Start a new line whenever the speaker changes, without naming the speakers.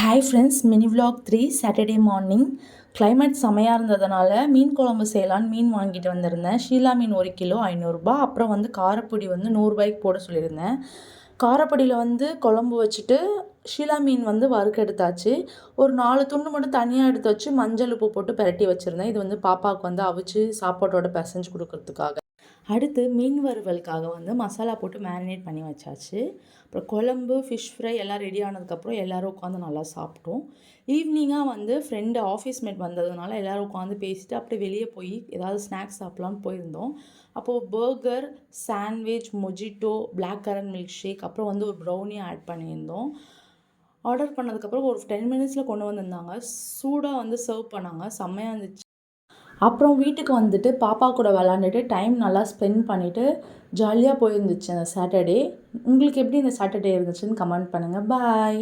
Hi friends, mini vlog 3 Saturday morning. Climate செமையாக இருந்ததுனால மீன் குழம்பு செய்யலான்னு மீன் வாங்கிட்டு வந்திருந்தேன். ஷீலா மீன் 1 கிலோ 500 ரூபா. அப்புறம் காரப்பொடி 100 ரூபாய்க்கு போட சொல்லியிருந்தேன். காரப்பொடியில் குழம்பு வச்சுட்டு ஷீலா மீன் வறுக்க எடுத்தாச்சு. ஒரு 4 துண்டு மட்டும் தனியாக எடுத்து வச்சு மஞ்சள் உப்பு போட்டு பிரட்டி வச்சுருந்தேன். இது பாப்பாவுக்கு அவிச்சு சாப்பாட்டோட பிசைஞ்சு கொடுக்கறதுக்காக. அடுத்து மீன் வறுவலுக்காக மசாலா போட்டு மேரினேட் பண்ணி வச்சாச்சு. அப்புறம் குழம்பு, ஃபிஷ் ஃப்ரை எல்லாம் ரெடி ஆனதுக்கப்புறம் எல்லோரும் உட்காந்து நல்லா சாப்பிட்டோம். ஈவினிங்காக ஃப்ரெண்டு ஆஃபீஸ் மேட் வந்ததுனால எல்லோரும் உட்காந்து பேசிட்டு அப்படியே வெளியே போய் ஏதாவது ஸ்நாக்ஸ் சாப்பிட்லான்னு போயிருந்தோம். அப்போது burger, sandwich, mojito, blackcurrant milkshake, அப்புறம் ஒரு ப்ரௌனி ஆட் பண்ணியிருந்தோம். ஆர்டர் பண்ணதுக்கப்புறம் ஒரு 10 மினிட்ஸில் கொண்டு வந்திருந்தாங்க. சூடாக சர்வ் பண்ணாங்க. செம்மையாக இருந்துச்சு. அப்புறம் வீட்டுக்கு பாப்பா கூட விளாண்டுட்டு டைம் நல்லா ஸ்பெண்ட் பண்ணிவிட்டு ஜாலியாக போயிருந்துச்சு அந்த சாட்டர்டே. உங்களுக்கு எப்படி இந்த சாட்டர்டே இருந்துச்சுன்னு கமெண்ட் பண்ணுங்கள். பாய்.